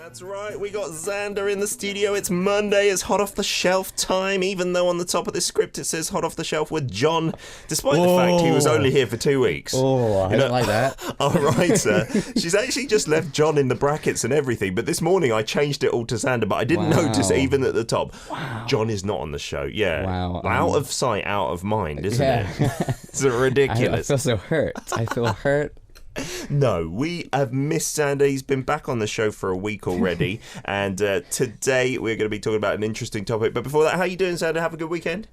That's right, we got Xander in the studio. It's Monday, it's hot off the shelf time, even though on the top of this script it says hot off the shelf with John, despite the fact he was only here for 2 weeks. Oh, I don't like that. All right, sir. She's actually just left John in the brackets and everything, but this morning I changed it all to Xander, but I didn't notice even at the top. Wow. John is not on the show, yeah. Wow. Out of sight, out of mind, isn't it? It's ridiculous. I feel so hurt. I feel hurt. No, we have missed Xander. He's been back on the show for a week already, and today we're going to be talking about an interesting topic. But before that, how you doing, Xander? Have a good weekend?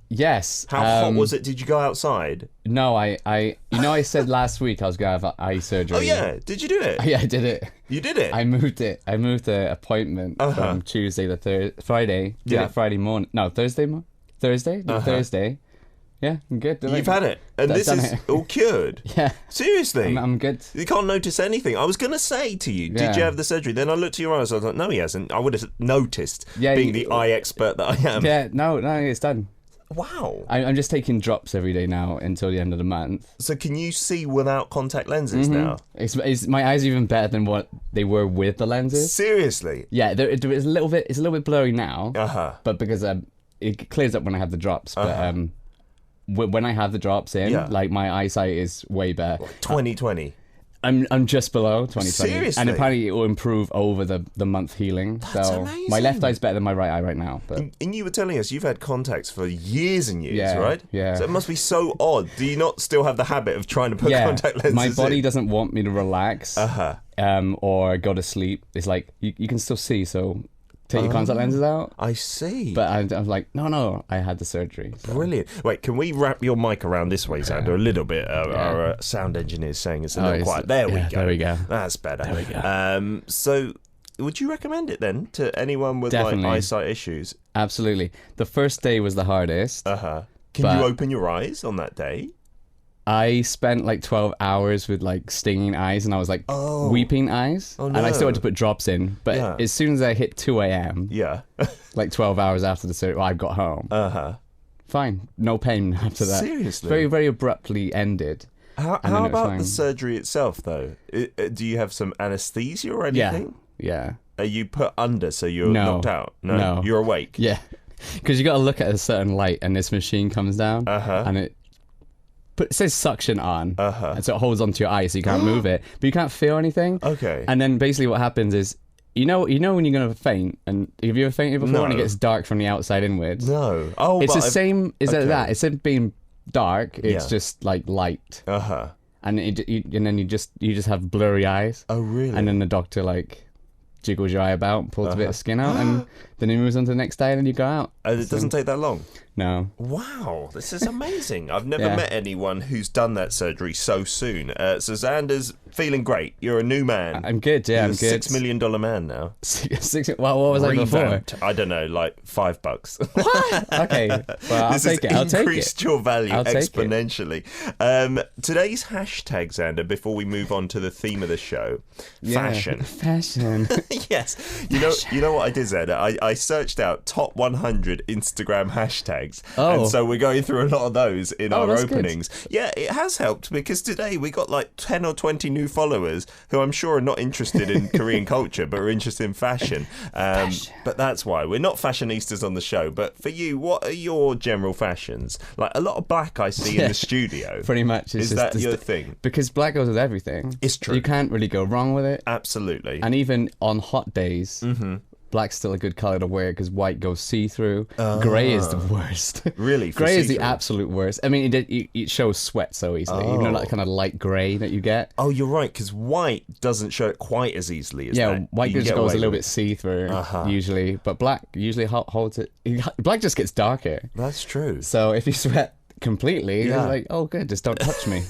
Yes. How hot was it? Did you go outside? No, I said last week I was going to have eye surgery. Oh, yeah. Did you do it? Yeah, I did it. You did it? I moved the appointment from Tuesday to Friday. Yeah. Friday morning. No, Thursday? Thursday? Thursday. Yeah, I'm good. You've had it. And this is all cured? Yeah. Seriously? I'm good. You can't notice anything. I was going to say to you, did you have the surgery? Then I looked at your eyes. I was like, no, he hasn't. I would have noticed, being the eye expert that I am. Yeah, no, it's done. Wow. I'm just taking drops every day now until the end of the month. So can you see without contact lenses now? It's my eyes are even better than what they were with the lenses. Seriously? Yeah, it's a little bit blurry now. But because it clears up when I have the drops. But when I have the drops in, like my eyesight is way better. 20/20. I'm just below 20/20. Seriously? And apparently it will improve over the month healing. That's so amazing. my left eye's better than my right eye right now. But and you were telling us you've had contacts for years and years, right? Yeah. So it must be so odd. Do you not still have the habit of trying to put contact lenses in? My body doesn't want me to relax or go to sleep. It's like, you can still see, so take your contact lenses out. I see. But I'm like, no, I had the surgery. So. Brilliant. Wait, can we wrap your mic around this way, Xander, a little bit? Our sound engineer's saying it's a little quiet. There we go. There we go. That's better. There we go. So would you recommend it then to anyone with like eyesight issues? Absolutely. The first day was the hardest. Can you open your eyes on that day? I spent like 12 hours with like stinging eyes, and I was like weeping eyes. Oh, no. And I still had to put drops in. But as soon as I hit 2 a.m., like 12 hours after the surgery, I got home. Fine. No pain after that. Seriously? Very, very abruptly ended. How about the surgery itself, though? Do you have some anesthesia or anything? Yeah. Are you put under so you're knocked out? No. You're awake? Yeah. Because you got to look at a certain light, and this machine comes down, and it says suction on, and so it holds onto your eye, so you can't move it, but you can't feel anything. Okay. And then basically what happens is, you know when you're gonna faint, and have you ever fainted before? And it gets dark from the outside inwards. No. It's the same. Is it that? Instead of being dark, it's just like light. And then you just have blurry eyes. Oh, really? And then the doctor like jiggles your eye about, pulls a bit of skin out, and then he moves on to the next day, and then you go out. And it doesn't take that long? No. Wow, this is amazing. I've never met anyone who's done that surgery so soon. So Xander's feeling great. You're a new man. I'm good, yeah, I'm good. $6 million man now. Well, what was I before? I don't know, like $5. What? Okay, well, I'll take it. This has increased your value exponentially. Today's hashtag, Xander, before we move on to the theme of the show, fashion. Fashion. Yes. You know what I did, Xander? I searched out top 100 Instagram hashtags. And so we're going through a lot of those in our openings. Good. Yeah, it has helped because today we got like 10 or 20 new followers who I'm sure are not interested in Korean culture but are interested in fashion. But that's why. We're not fashionistas on the show. But for you, what are your general fashions? Like a lot of black I see in the studio. Pretty much. Is that your thing? Because black goes with everything. It's true. You can't really go wrong with it. Absolutely. And even on hot days, black's still a good colour to wear because white goes see-through. Grey is the worst. Really? Grey is the absolute worst. I mean, it shows sweat so easily. Even though that kind of light grey that you get. Oh, you're right, because white doesn't show it quite as easily as that. White just goes a little bit see-through usually. But black usually holds it. Black just gets darker. That's true. So if you sweat completely, it's like, oh good, just don't touch me.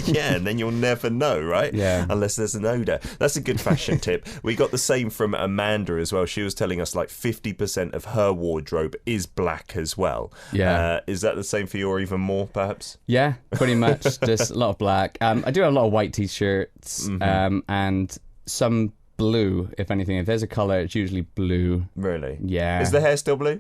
Yeah, and then you'll never know, right? Yeah. Unless there's an odour. That's a good fashion tip. We got the same from Amanda as well. She was telling us like 50% of her wardrobe is black as well. Yeah. Is that the same for you or even more perhaps? Yeah, pretty much. Just a lot of black. I do have a lot of white t-shirts and some blue, if anything. If there's a colour, it's usually blue. Really? Yeah. Is the hair still blue?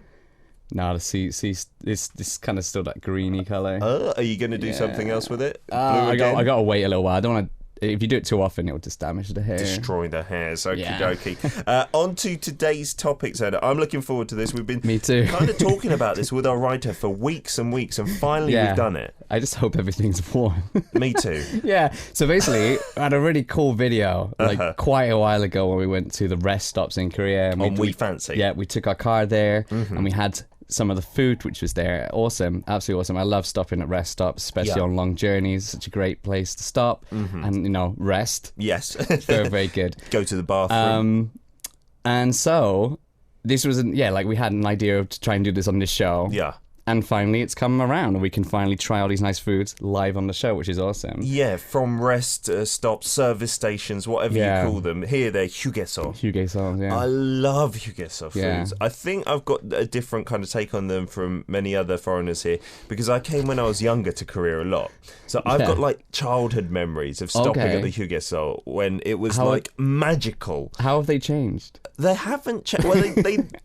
No, it's kind of still that greeny colour. Are you going to do something else with it? I got to wait a little while. I don't want to if you do it too often, it'll just damage the hair. Destroy the hairs. Okie dokie. On to today's topic, Xander. I'm looking forward to this. We've been Me too. kind of talking about this with our writer for weeks and weeks, and finally we've done it. I just hope everything's warm. Me too. Yeah. So basically, I had a really cool video like quite a while ago when we went to the rest stops in Korea. And We Fancy. Yeah, we took our car there and we had some of the food which was there. Awesome, absolutely awesome. I love stopping at rest stops, especially on long journeys. Such a great place to stop and rest. Yes. Very, very good. Go to the bathroom. And so this was we had an idea to try and do this on this show. Yeah. And finally, it's come around, and we can finally try all these nice foods live on the show, which is awesome. Yeah, from rest stops, service stations, whatever you call them. Here, they're 휴게소. 휴게소, yeah. I love 휴게소 foods. I think I've got a different kind of take on them from many other foreigners here, because I came when I was younger to Korea a lot. So I've got like childhood memories of stopping at the 휴게소 when it was magical. How have they changed? They haven't changed. Well,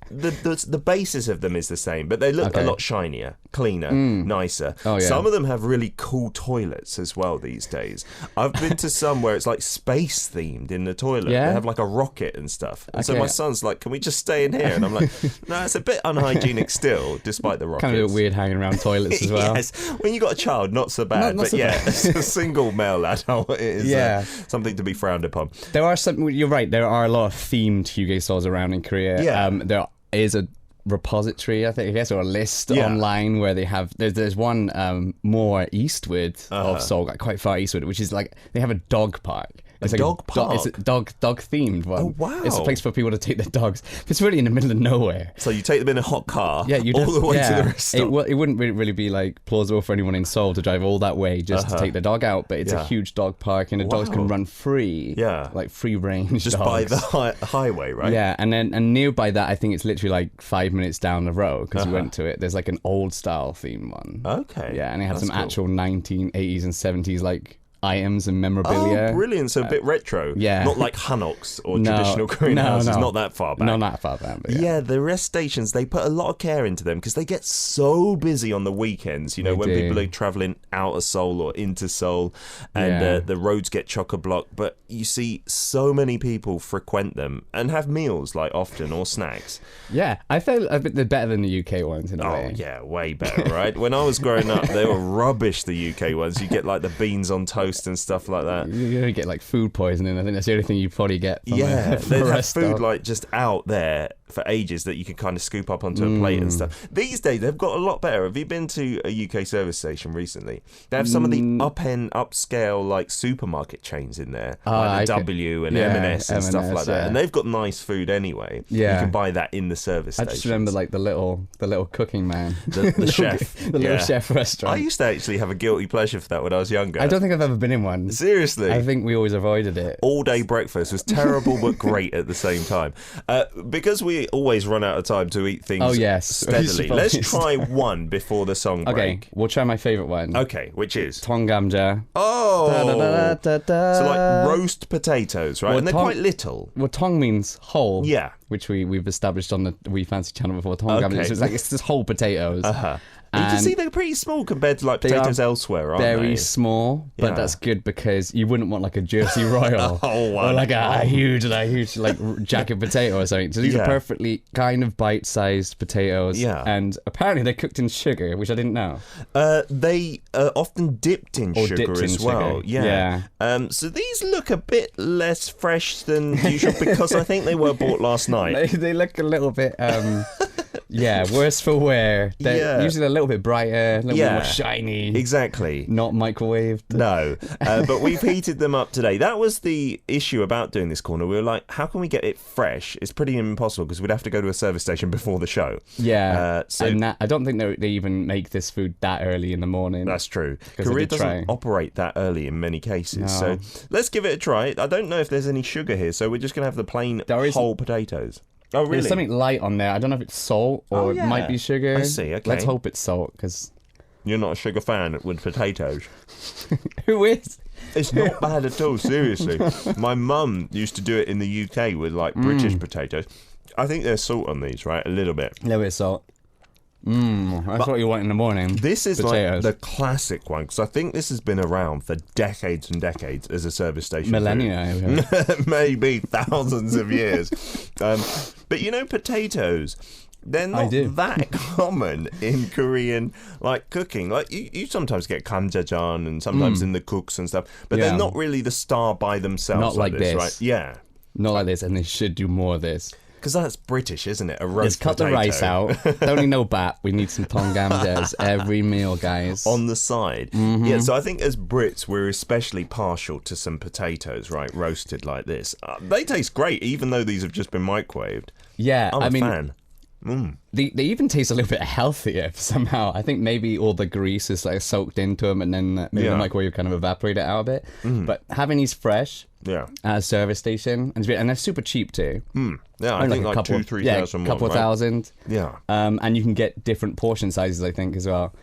the basis of them is the same, but they look a lot shinier, cleaner, nicer. Oh, yeah. Some of them have really cool toilets as well these days. I've been to some where it's like space themed in the toilet. Yeah? They have like a rocket and stuff. And so my son's like, can we just stay in here? And I'm like, no, it's a bit unhygienic still, despite the rockets. Kind of weird hanging around toilets as well. Yes, when you got a child, not so bad. But a single male adult, it is something to be frowned upon. There are some, you're right, there are a lot of themed 휴게소s around in Korea. Yeah. There is a repository, I guess, or a list online where they have, there's one more eastward of Seoul, like quite far eastward, which is like, they have a dog park. It's like dog park? It's a dog themed one. Oh, wow. It's a place for people to take their dogs. It's really in the middle of nowhere. So you take them in a hot car all the way to the rest stop. It wouldn't really be like plausible for anyone in Seoul to drive all that way just to take their dog out, but it's a huge dog park and the dogs can run free. Yeah. Like free range just dogs. by the highway, right? Yeah, and nearby that, I think it's literally like 5 minutes down the road because we went to it. There's like an old style theme one. Okay. Yeah, and they have some actual 1980s and 70s like items and memorabilia. Oh, brilliant. So a bit retro. Yeah. Not like Hanoks or traditional Korean houses. Not that far back. Not that far back. But the rest stations, they put a lot of care into them because they get so busy on the weekends, when people are travelling out of Seoul or into Seoul and the roads get chock-a-block. But you see so many people frequent them and have meals like often or snacks. Yeah, I feel a bit better than the UK ones in a way. Oh, yeah, way better, right? When I was growing up, they were rubbish, the UK ones. You get like the beans on toast and stuff like that. You're going to get like food poisoning. I think that's the only thing you probably get from they have food like just out there for ages that you can kind of scoop up onto a plate and stuff. These days they've got a lot better. Have you been to a UK service station recently? They have some of the upscale like supermarket chains in there, like the W and M&S and stuff like that, and they've got nice food anyway. You can buy that in the service station. I just remember like the little cooking man, the chef, the little chef restaurant. I used to actually have a guilty pleasure for that when I was younger. I don't think I've ever been in one. Seriously, I think we always avoided it. All day breakfast was terrible but great at the same time. Because we always run out of time to eat things steadily. Let's try one before the song break. Okay, we'll try my favourite one. Okay, which is? 통감자. Oh! So like roast potatoes, right? Well, and they're quite little. Well, tong means whole. Yeah. Which we've established on the We Fancy channel before. 통감자. So it's just whole potatoes. You can see they're pretty small compared to like potatoes elsewhere, aren't they? Very small, but that's good because you wouldn't want like a Jersey Royal or like a huge like jacket potato or something. So these are perfectly kind of bite-sized potatoes. Yeah. And apparently they're cooked in sugar, which I didn't know. They are often dipped in sugar as well. Yeah. So these look a bit less fresh than usual because I think they were bought last night. They look a little bit... worse for wear. They're usually a little bit brighter, a little bit more shiny. Exactly. Not microwaved. No. But we've heated them up today. That was the issue about doing this corner. We were like, how can we get it fresh? It's pretty impossible because we'd have to go to a service station before the show. Yeah. And I don't think they even make this food that early in the morning. That's true. Korea doesn't operate that early in many cases. No. So let's give it a try. I don't know if there's any sugar here, so we're just going to have the plain whole potatoes. Oh, really? There's something light on there. I don't know if it's salt or it might be sugar. I see, okay. Let's hope it's salt, because... You're not a sugar fan with potatoes. Who is? It's not bad at all, seriously. My mum used to do it in the UK with, like, British potatoes. I think there's salt on these, right? A little bit. A little bit of salt. That's what you want in the morning. This is potatoes. like the classic one, because I think this has been around for decades and decades as a service station. Millennia. Maybe thousands of years. But you know, potatoes, they're not that common in Korean cooking. Like you sometimes get kamjajang and sometimes in the cooks and stuff, but they're not really the star by themselves. Not like this, right? Yeah. Not like this, and they should do more of this. Because that's British, isn't it? A roast Let's cut potato. the rice out. Don't need no bat. We need some tongamjas every meal, guys. On the side. Yeah, so I think as Brits, we're especially partial to some potatoes, right? Roasted like this. They taste great, even though these have just been microwaved. Yeah, I'm a fan. They even taste a little bit healthier somehow. I think maybe all the grease is like soaked into them, and then maybe the microwave kind of evaporate it out a bit. But having these fresh at a service station, and they're super cheap too. Yeah, I think like 2,000-3,000. A couple of thousand. Yeah. And you can get different portion sizes, I think, as well.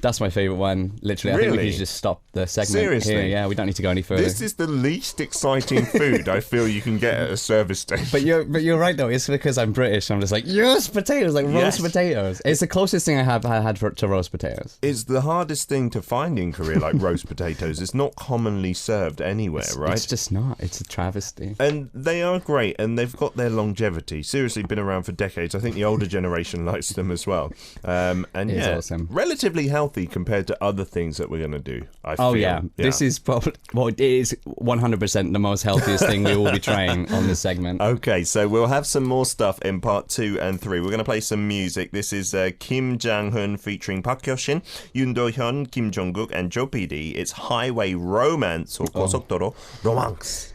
That's my favourite one. Literally, I think we could just stop the segment Seriously? here. Yeah, we don't need to go any further. This is the least exciting food I feel you can get at a service station. But you're right though. It's because I'm British. I'm just like, yes, potatoes, like roast potatoes. It's the closest thing I had to roast potatoes. It's the hardest thing to find in Korea, like roast potatoes. It's not commonly served anywhere, right? It's just not. It's a travesty. And they are great, and they've got their longevity. Seriously, been around for decades. I think the older generation likes them as well. And it's awesome. Relatively healthy compared to other things that we're going to do, I feel. Yeah. This is probably, it is 100% the most healthiest thing we will be trying on this segment. Okay, so we'll have some more stuff in part 2 and 3. We're going to play some music. This is Kim Jang-hun featuring Park Hyo-shin, Yoon Do-hyun, Kim Jong-guk, and Joe PD. It's Highway Romance, or 고속도로 Romance.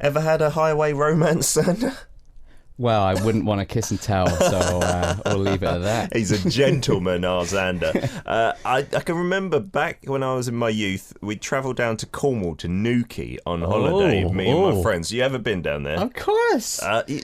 Ever had a highway romance, Xander? Well, I wouldn't want to kiss and tell, so we'll leave it at that. He's a gentleman, our Xander. I can remember back when I was in my youth, we travelled down to Cornwall to Newquay on holiday, me and my friends. You ever been down there? Of course.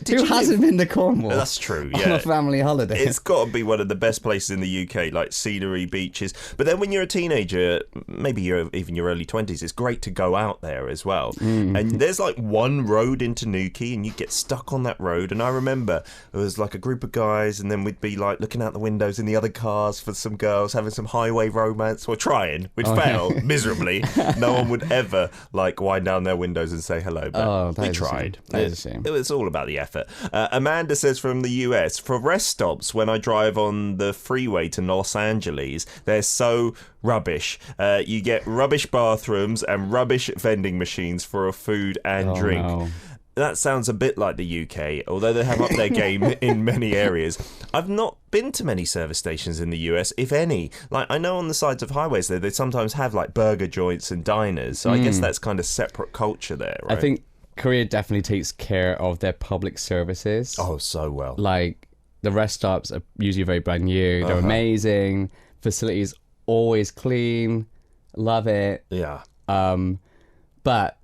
Who hasn't been to Cornwall? That's true, yeah. On a family holiday. It's got to be one of the best places in the UK, like scenery, beaches. But then when you're a teenager, maybe even your early 20s, it's great to go out there as well. And there's like one road into Newquay, and you get stuck on that road. And I remember it was like a group of guys, and then we'd be like looking out the windows in the other cars for some girls having some highway romance. We're trying. We'd fail miserably. No one would ever like wind down their windows and say hello. But we tried. That is a shame. It was all about the effort. Amanda says from the US, for rest stops when I drive on the freeway to Los Angeles, they're so rubbish. You get rubbish bathrooms and rubbish vending machines for a food and drink. No. That sounds a bit like the UK, although they have up their game in many areas. I've not been to many service stations in the US, if any. Like, I know on the sides of highways there, they sometimes have like burger joints and diners. So I guess that's kind of separate culture there, right? I think Korea definitely takes care of their public services. Oh, so well. Like, the rest stops are usually very brand new. They're amazing. Facilities always clean. Love it. Yeah. But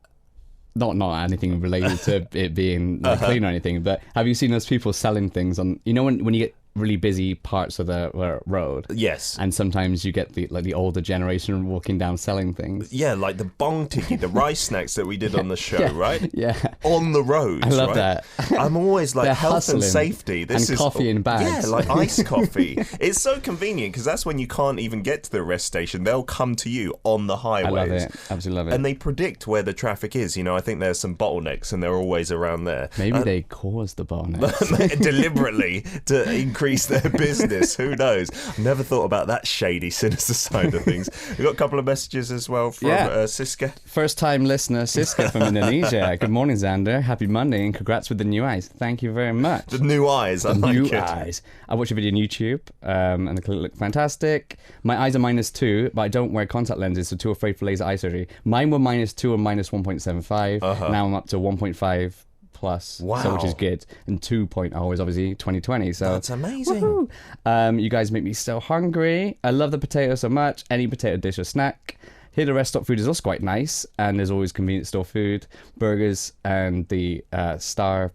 not anything related to it being clean or anything, but have you seen those people selling things on, you know, when you get really busy parts of the road? Yes. And sometimes you get the older generation walking down selling things. Yeah, like the bong tiki, the rice snacks that we did on the show, right? Yeah. On the roads, I love right? that. I'm always like, They're health hustling. and safety. This and is coffee in bags. Yeah, like iced coffee. It's so convenient because that's when you can't even get to the rest station. They'll come to you on the highways. I love it. Absolutely love it. And they predict where the traffic is. You know, I think there's some bottlenecks and they're always around there. Maybe they cause the bottlenecks. Deliberately to increase their business. Who knows? Never thought about that shady, sinister side of things. We've got a couple of messages as well from Siska. First time listener Siska from Indonesia. Good morning, Xander. Happy Monday and congrats with the new eyes. Thank you very much. The new eyes. I like new it. eyes. I watched a video on YouTube and they look fantastic. My eyes are -2, but I don't wear contact lenses, so too afraid for laser eye surgery. Mine were -2 and -1.75. Now I'm up to 1.5 plus, so which is good, and 2.0 is obviously 2020, so that's amazing. You guys make me so hungry. I love the potato so much. Any potato dish or snack. Here the rest stop food is also quite nice, and there's always convenience store food, burgers, and the Star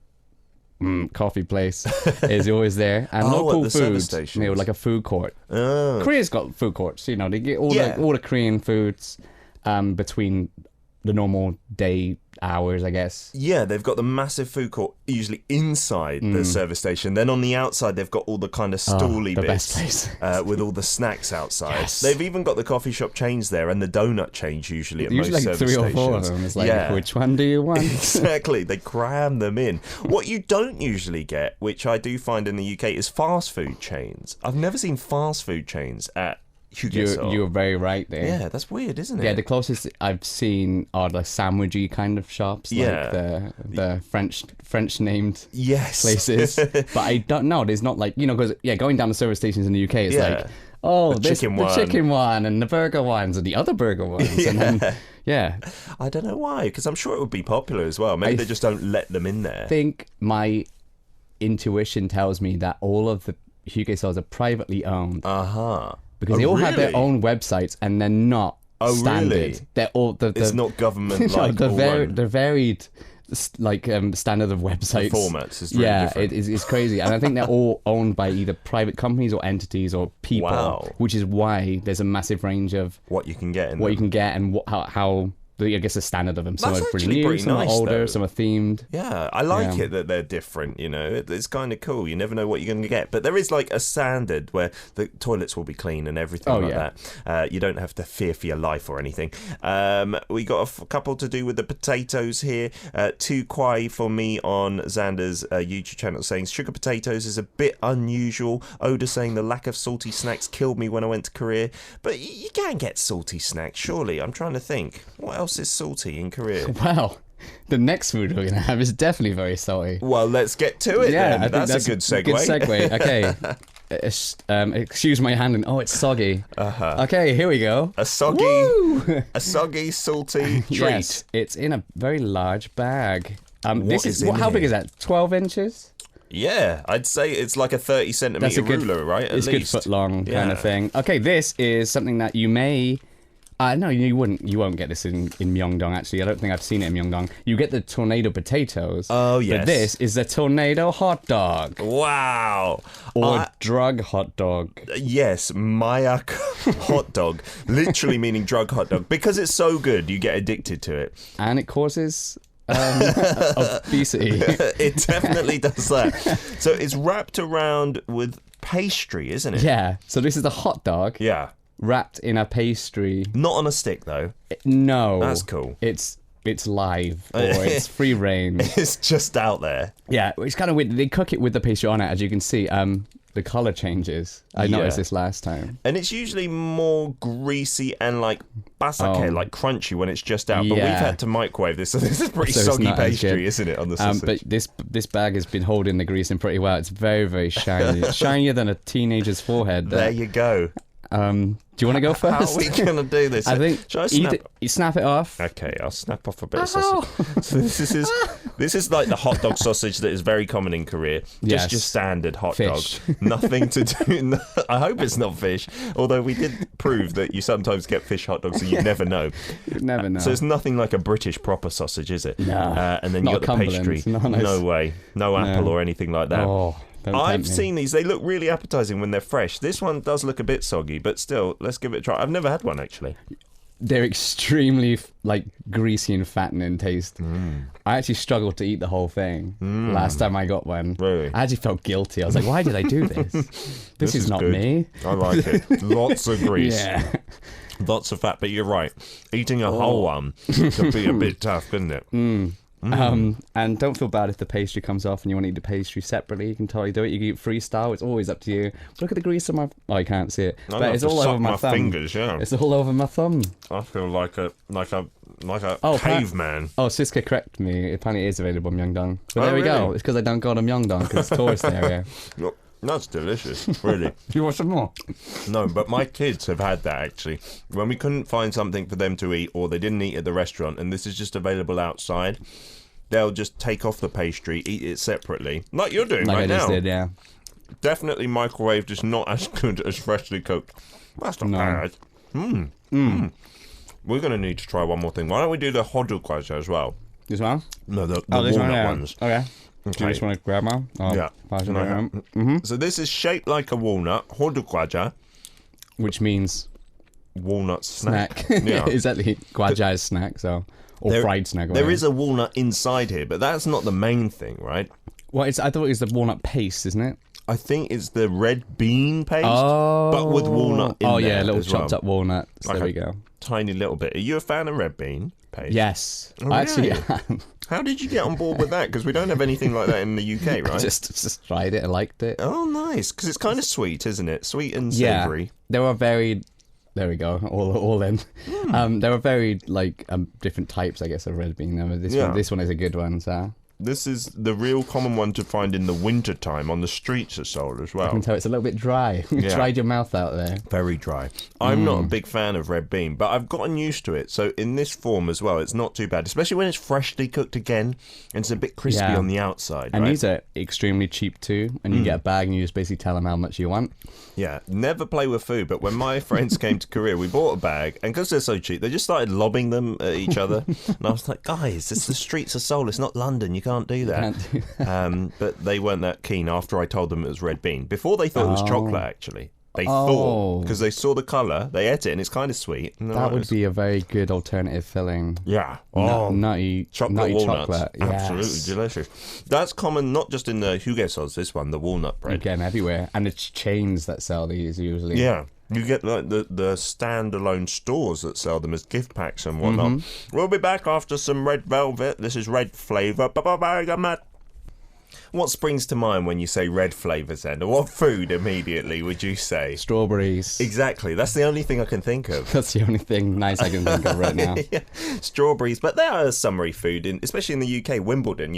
coffee place is always there, and local food, you know, like a food court. Korea's got food courts, you know, they get all the Korean foods between the normal day hours, I guess. Yeah, they've got the massive food court usually inside the service station. Then on the outside, they've got all the kind of stally bits with all the snacks outside. Yes. They've even got the coffee shop chains there and the donut chains usually at most service stations. Usually 3 or 4 of them. It's like, which one do you want? Exactly. They cram them in. What you don't usually get, which I do find in the UK, is fast food chains. I've never seen fast food chains at You're very right there. Yeah, that's weird, isn't it? Yeah, the closest I've seen are the sandwichy kind of shops, like the French named places. But I don't know. There's not like, because going down the service stations in the UK, it's like, the chicken one and the burger ones and the other burger ones, and then I don't know why, because I'm sure it would be popular as well. Maybe they just don't let them in there. I think my intuition tells me that all of the UK stores are privately owned. Because they all have their own websites and they're not standard. Really? They're all it's not government like. They're varied, like standard of websites. The formats is really different. It's crazy, and I think they're all owned by either private companies or entities or people, which is why there's a massive range of what you can get and how. I guess the standard of them. Some That's are pretty new, some are older, though. Some are themed. Yeah, I like it that they're different, It's kind of cool. You never know what you're going to get. But there is like a standard where the toilets will be clean and everything that. You don't have to fear for your life or anything. We got a couple to do with the potatoes here. Tu Kwai for me on Xander's YouTube channel saying, sugar potatoes is a bit unusual. Oda saying the lack of salty snacks killed me when I went to Korea. But you can get salty snacks, surely. I'm trying to think. What else is salty in Korea? Wow. The next food we're going to have is definitely very salty. Well, let's get to it then. That's a good segue. Good segue. Okay. Excuse my handling. Oh, it's soggy. Okay, here we go. A soggy, salty treat. Yes, it's in a very large bag. How big is that? 12 inches? Yeah, I'd say it's like a 30-centimeter ruler, right? At least. It's good foot long kind of thing. Okay, this is something that you may... no, you wouldn't. You won't get this in Myeongdong, actually. I don't think I've seen it in Myeongdong. You get the tornado potatoes. Oh, yes. But this is the tornado hot dog. Wow. Or drug hot dog. Yes, Mayak hot dog. Literally meaning drug hot dog. Because it's so good, you get addicted to it. And it causes... obesity. It definitely does that. So it's wrapped around with pastry, isn't it? Yeah. So this is the hot dog. Yeah. Wrapped in a pastry. Not on a stick, though. No. That's cool. It's live, or it's free range. It's just out there. Yeah, it's kind of weird. They cook it with the pastry on it, as you can see. The colour changes. I noticed this last time. And it's usually more greasy and like basake, like crunchy when it's just out. But we've had to microwave this, so this is pretty soggy pastry, isn't it, on the sausage? But this bag has been holding the grease in pretty well. It's very, very shiny. Shinier than a teenager's forehead. There you go. Do you want to go first? How are we going to do this? I think you snap it off. Okay, I'll snap off a bit of sausage. So this is like the hot dog sausage that is very common in Korea. Just your standard hot dog. Nothing to do. I hope it's not fish. Although we did prove that you sometimes get fish hot dogs, so you never know. You never know. So it's nothing like a British proper sausage, is it? No. And then you got the pastry. No way. No apple or anything like that. Oh. I've seen these. They look really appetizing when they're fresh. This one does look a bit soggy, but still, let's give it a try. I've never had one, actually. They're extremely greasy and fattening in taste. I actually struggled to eat the whole thing last time I got one. Really? I actually felt guilty. I was like, why did I do this? This is not good. Me. I like it. Lots of grease. Yeah. Lots of fat, but you're right. Eating a whole one can be a bit tough, couldn't it? And don't feel bad if the pastry comes off and you want to eat the pastry separately. You can totally do it. You can eat freestyle. It's always up to you. Look at the grease on my... Oh, I can't see it. But it's all over my thumb. Fingers, yeah. It's all over my thumb. I feel like a caveman. Siska corrected me. Apparently it is available in Myeongdong. But there we go. It's because I don't go to Myeongdong because it's tourist area. That's delicious, really. Do you want some more? No, but my kids have had that, actually. When we couldn't find something for them to eat or they didn't eat at the restaurant and this is just available outside, they'll just take off the pastry, eat it separately. Like you're doing right now. Like I just did, yeah. Definitely microwaved is not as good as freshly cooked. That's not bad. We're going to need to try one more thing. Why don't we do the hodokwaja as well? This one? No, the walnut ones. Okay. Do you just want to grab one? Yeah. So this is shaped like a walnut, hodokwaja. Which means... Walnut snack. Yeah. Exactly. Gwaja is snack, so... or fried snug. There is a walnut inside here, but that's not the main thing, right? Well, I thought it was the walnut paste, isn't it? I think it's the red bean paste, but with walnut in there. Oh yeah, a little as chopped up walnut. So like there we go. Tiny little bit. Are you a fan of red bean paste? Yes, oh, I actually really? am. How did you get on board with that? Because we don't have anything like that in the UK, right? just tried it. I liked it. Oh, nice. Because it's kind of sweet, isn't it? Sweet and savoury. Yeah, they were very. There we go. All in. There were very different types, I guess, of red bean. This one is a good one. So. This is the real common one to find in the winter time on the streets of Seoul as well. I can tell it's a little bit dry. You dried your mouth out there. Very dry. I'm not a big fan of red bean, but I've gotten used to it. So in this form as well, it's not too bad, especially when it's freshly cooked again and it's a bit crispy on the outside. And these are extremely cheap too. And you get a bag and you just basically tell them how much you want. Yeah, never play with food. But when my friends came to Korea, we bought a bag, and because they're so cheap, they just started lobbing them at each other. And I was like, guys, it's the streets of Seoul. It's not London. You can't do that. But they weren't that keen after I told them it was red bean. Before they thought it was chocolate, actually. They thought, because they saw the colour, they ate it, and it's kind of sweet. That would be a very good alternative filling. Yeah. Nutty chocolate. Absolutely Yes. delicious. That's common not just in the hugesos, this one, the walnut bread. Again, everywhere. And it's chains that sell these usually. Yeah. You get like the standalone stores that sell them as gift packs and whatnot. We'll be back after some red velvet. This is red flavour. Bye-bye. What springs to mind when you say red flavour, Xander? What food immediately would you say? Strawberries. Exactly. That's the only thing I can think of. That's the only thing nice I can think of right now. Yeah. Strawberries, but they are a summery food, especially in the UK, Wimbledon,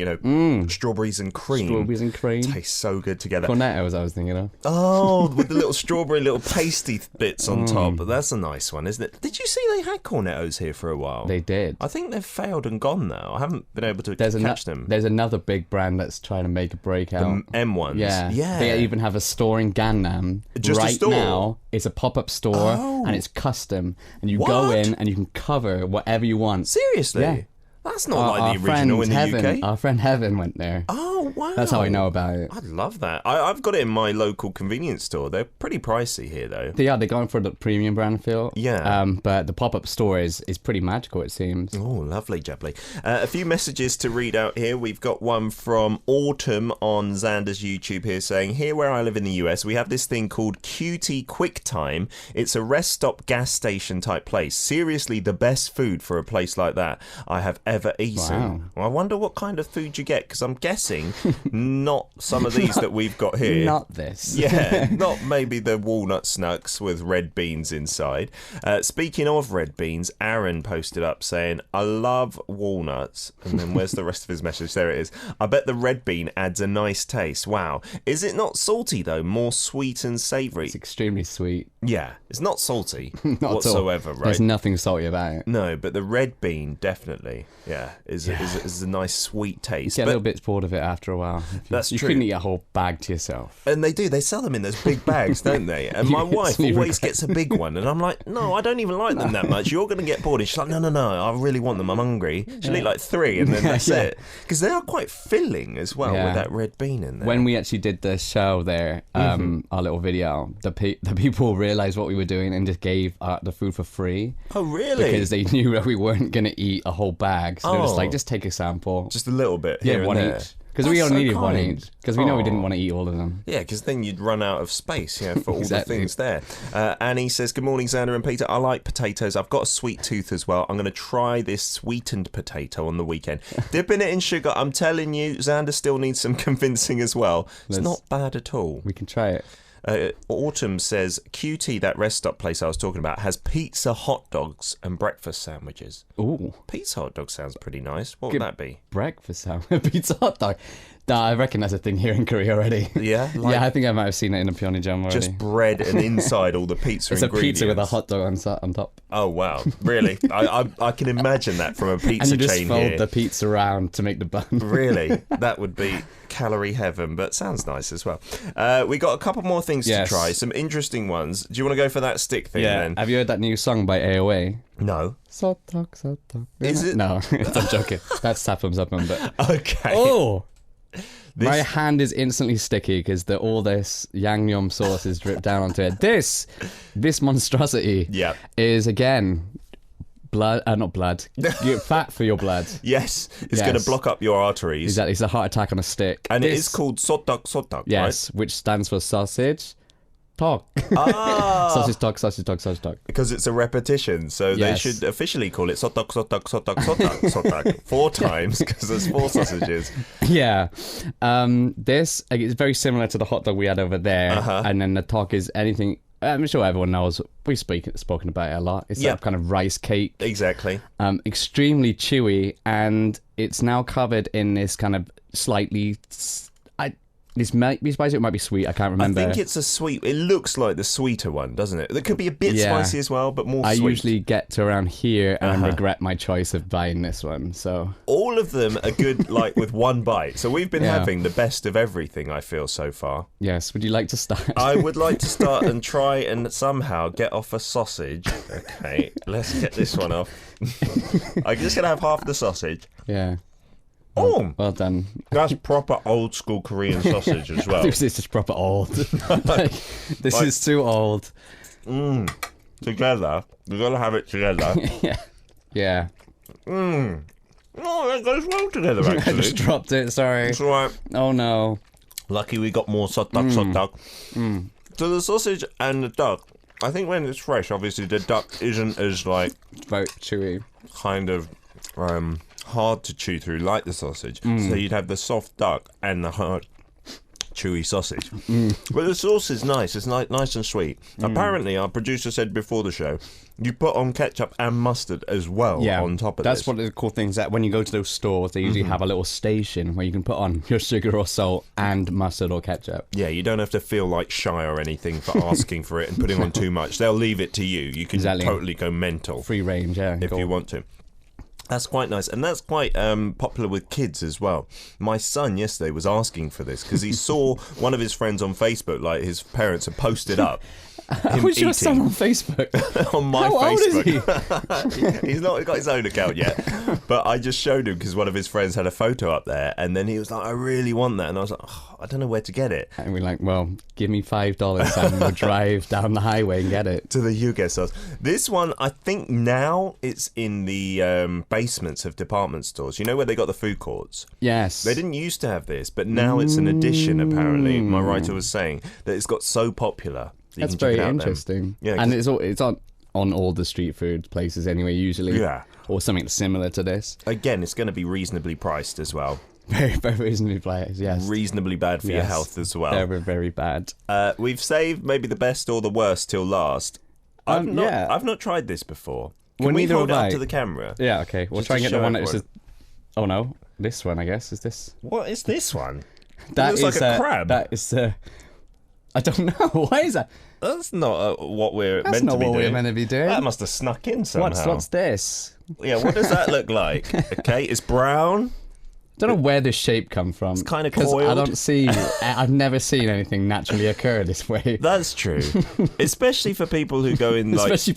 strawberries and cream. Strawberries and cream. Taste so good together. Cornettos, I was thinking of. Oh, with the little strawberry, little pasty bits on top. That's a nice one, isn't it? Did you see they had cornettos here for a while? They did. I think they've failed and gone now. I haven't been able to catch them. There's another big brand that's trying to make a breakout. The M ones. Yeah. Yeah. They even have a store in Gangnam. Just right a store? now, it's a pop-up store and it's custom. And you go in and you can cover whatever you want. Seriously? Yeah. That's not like the original in the UK. Our friend Heaven went there. Oh, wow. That's how I know about it. I'd love that. I've got it in my local convenience store. They're pretty pricey here, though. They're going for the premium brand feel. Yeah. But the pop-up store is pretty magical, it seems. Oh, lovely, Jubbly. A few messages to read out here. We've got one from Autumn on Xander's YouTube here saying, here where I live in the US, we have this thing called QT Quick Time. It's a rest stop gas station type place. Seriously, the best food for a place like that I have ever eaten. Wow. Well, I wonder what kind of food you get, because I'm guessing not some of these that we've got here. Not this. Yeah, not maybe the walnut snucks with red beans inside. Speaking of red beans, Aaron posted up saying, I love walnuts. And then where's the rest of his message? There it is. I bet the red bean adds a nice taste. Wow. Is it not salty, though? More sweet and savoury? It's extremely sweet. Yeah, it's not salty not whatsoever, at all. right? There's nothing salty about it. No, but the red bean, definitely, is a nice sweet taste. You get a little bit bored of it after a while. That's true. You couldn't eat a whole bag to yourself. And they sell them in those big bags, don't they? And my wife always gets a big one, and I'm like, no, I don't even like them that much. You're going to get bored. And she's like, no, I really want them. I'm hungry. She'll eat like 3, and then that's it. Because they are quite filling as well with that red bean in there. When we actually did the show there, our little video, the people realised what we were doing and just gave the food for free. Oh, really? Because they knew that we weren't going to eat a whole bag. So they were just like, just take a sample. Just a little bit here and one there. each. Because we only needed one each. Because we know we didn't want to eat all of them. Yeah, because then you'd run out of space for all the things there. Annie says, good morning, Xander and Peter. I like potatoes. I've got a sweet tooth as well. I'm going to try this sweetened potato on the weekend. Dipping it in sugar. I'm telling you, Xander still needs some convincing as well. It's not bad at all. We can try it. Autumn says, QT, that rest stop place I was talking about, has pizza hot dogs and breakfast sandwiches. Ooh. Pizza hot dog sounds pretty nice. What would that be? Breakfast sandwich. Pizza hot dog. Nah, I reckon that's a thing here in Korea already. Yeah? Yeah, I think I might have seen it in a Pyeongjang already. Just bread and inside all the pizza it's ingredients. It's a pizza with a hot dog on top. Oh, wow. Really? I can imagine that from a pizza chain here. And you just fold the pizza around to make the bun. Really? That would be calorie heaven, but sounds nice as well. We got a couple more things to try. Some interesting ones. Do you want to go for that stick thing then? Have you heard that new song by AOA? No. Sotok. Is it? No, I'm joking. That's Tapum's up but okay. Oh! My hand is instantly sticky because all this yangnyeom sauce is dripped down onto it. This monstrosity is, again, blood, not blood. Fat for your blood. Yes, it's going to block up your arteries. Exactly, it's a heart attack on a stick. And it is called sotak, yes, right? Which stands for sausage talk. Sausage talk. Because it's a repetition, so they should officially call it sotak. 4 times, because there's 4 sausages. Yeah. This is very similar to the hot dog we had over there. And then the talk is anything... I'm sure everyone knows. We've spoken about it a lot. It's that kind of rice cake. Exactly. Extremely chewy, and it's now covered in this kind of slightly... This might be spicy, it might be sweet, I can't remember. I think it's a sweet... It looks like the sweeter one, doesn't it? It could be a bit spicy as well, but more sweet. I usually get to around here and regret my choice of buying this one, so... All of them are good, like, with one bite. So we've been having the best of everything, I feel, so far. Yes, would you like to start? I would like to start and try and somehow get off a sausage. Okay, let's get this one off. I'm just going to have half the sausage. Yeah. Well done. That's proper old school Korean sausage as well. This is just proper old. This is too old. Together. We've got to have it together. Yeah. Oh, that goes well together, actually. I just dropped it, sorry. It's all right. Oh, no. Lucky we got more sotak. So the sausage and the duck, I think when it's fresh, obviously the duck isn't as, like... Very chewy. Kind of... hard to chew through like the sausage, so you'd have the soft duck and the hard chewy sausage. But the sauce is nice. It's nice and sweet. Apparently our producer said before the show you put on ketchup and mustard as well on top of that's this. One of the cool things, that when you go to those stores they usually have a little station where you can put on your sugar or salt and mustard or ketchup. Yeah, you don't have to feel like shy or anything for asking for it and putting on too much. They'll leave it to you. You can totally go mental. Free range, if you want to. That's quite nice, and that's quite popular with kids as well. My son yesterday was asking for this because he saw one of his friends on Facebook, like his parents had posted up. Who's your son on Facebook? On my How Facebook. Old is he? He's not got his own account yet, but I just showed him because one of his friends had a photo up there, and then he was like, "I really want that," and I was like, oh, "I don't know where to get it." And we're like, "Well, give me $5 and we'll drive down the highway and get it." To the UK stores. This one, I think now it's in the basements of department stores. You know where they got the food courts? Yes. They didn't used to have this, but now it's an addition, apparently. My writer was saying that it's got so popular. That's very interesting. Yeah, and it's on all the street food places anyway, usually. Yeah. Or something similar to this. Again, it's going to be reasonably priced as well. Very, very reasonably priced, yes. Reasonably bad for your health as well. Very, very bad. We've saved maybe the best or the worst till last. I've not tried this before. Can we hold it up to the camera? Yeah, okay. We'll try and get the one that says... Oh, no. This one, I guess. Is this... What is this one? That looks like a crab. That is... I don't know. Why is that? That's not what we're meant to be doing. That's not what we're meant to be doing. That must have snuck in somehow. What's this? Yeah, what does that look like? Okay, it's brown. Don't know where this shape come from. It's kind of coiled. I've never seen anything naturally occur this way. That's true. Especially for people who go in toilets.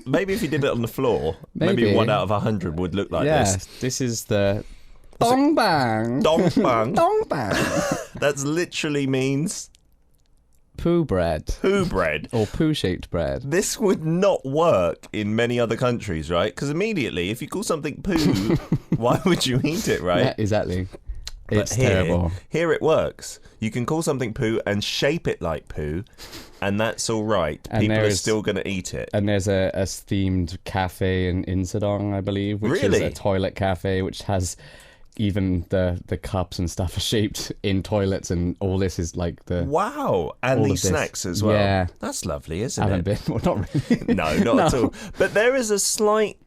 Maybe if you did it on the floor, maybe 1 out of 100 would look like this. Yeah, this is the... Dong bang. Dong bang. Dong bang. That literally means... Poo bread. Poo bread. Or poo-shaped bread. This would not work in many other countries, right? Because immediately, if you call something poo, why would you eat it, right? Yeah, exactly. It's terrible. Here it works. You can call something poo and shape it like poo, and that's all right. And people are still going to eat it. And there's a themed cafe in Insadong, I believe, which is a toilet cafe, which has... Even the cups and stuff are shaped in toilets, and all this is like the... Wow! And these snacks as well. Yeah. That's lovely, isn't it? I haven't been. Well, not really. No, not at all. But there is a slight,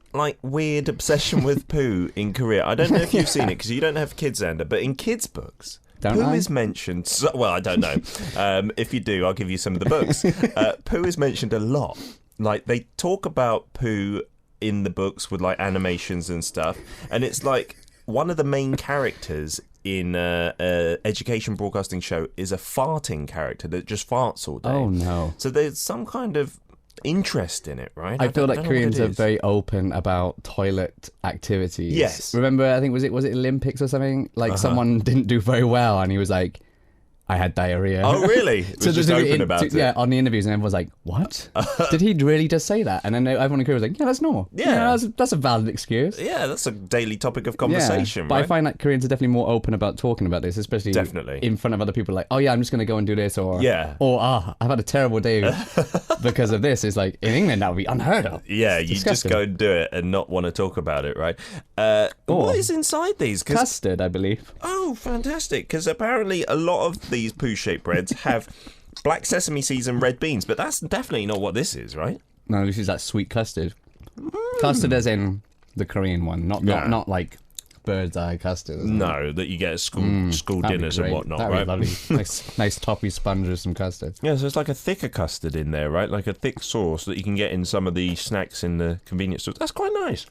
weird obsession with poo in Korea. I don't know if you've seen it, because you don't have kids, Xander, but in kids' books... Poo is mentioned... well, I don't know. If you do, I'll give you some of the books. Poo is mentioned a lot. They talk about poo in the books with, animations and stuff, and it's one of the main characters in an education broadcasting show is a farting character that just farts all day. Oh, no. So there's some kind of interest in it, right? I feel like Koreans are very open about toilet activities. Yes. Remember, I think, was it Olympics or something? Someone didn't do very well and he was like, I had diarrhea. Oh, really? It was just open about it. Yeah, on the interviews, and everyone's like, what? Did he really just say that? And then everyone in Korea was like, yeah, that's normal. Yeah. That's a valid excuse. Yeah, that's a daily topic of conversation, but right? I find that Koreans are definitely more open about talking about this, especially in front of other people. Like, oh yeah, I'm just going to go and do this, or I've had a terrible day because of this. It's like, in England, that would be unheard of. Yeah, you just go and do it and not want to talk about it, right? What is inside these? Custard, I believe. Oh, fantastic. Because apparently a lot of these poo-shaped breads have black sesame seeds and red beans, but that's definitely not what this is, right? No, this is that sweet custard. Custard as in the Korean one, not like bird's eye custard. No, that you get at school dinners and whatnot, that'd right? Be lovely. nice toppy sponge with some custard. Yeah, so it's like a thicker custard in there, right? Like a thick sauce that you can get in some of the snacks in the convenience stores. That's quite nice.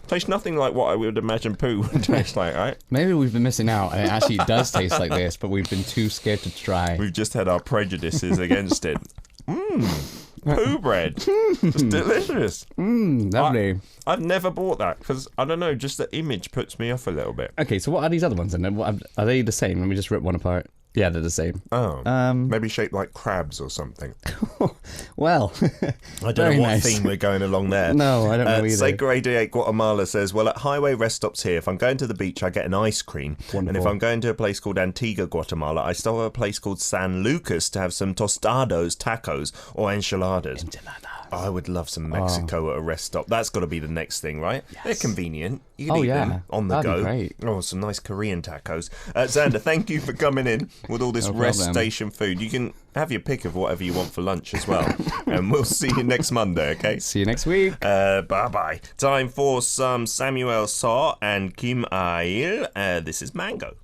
Tastes nothing like what I would imagine poo would taste like, right? Maybe we've been missing out, and it actually does taste like this, but we've been too scared to try. We've just had our prejudices against it. Poo bread. It's delicious. Lovely. I've never bought that because, I don't know, just the image puts me off a little bit. Okay, so what are these other ones then? Are they the same? Let me just rip one apart. Yeah, they're the same. Oh, maybe shaped like crabs or something. Well, I don't know what theme we're going along there. No, I don't know either. Seiko 88 Guatemala says, well, at highway rest stops here, if I'm going to the beach, I get an ice cream. Wonderful. And if I'm going to a place called Antigua, Guatemala, I stop at a place called San Lucas to have some tostados, tacos, or enchiladas. I would love some Mexico at a rest stop. That's got to be the next thing, right? Yes. They're convenient. You can eat them on the go. Great. Oh, some nice Korean tacos. Xander, thank you for coming in with all this rest station food. You can have your pick of whatever you want for lunch as well. And we'll see you next Monday, okay? See you next week. Bye-bye. Time for some Samuel Saw and Kim Ah-il. This is Mango.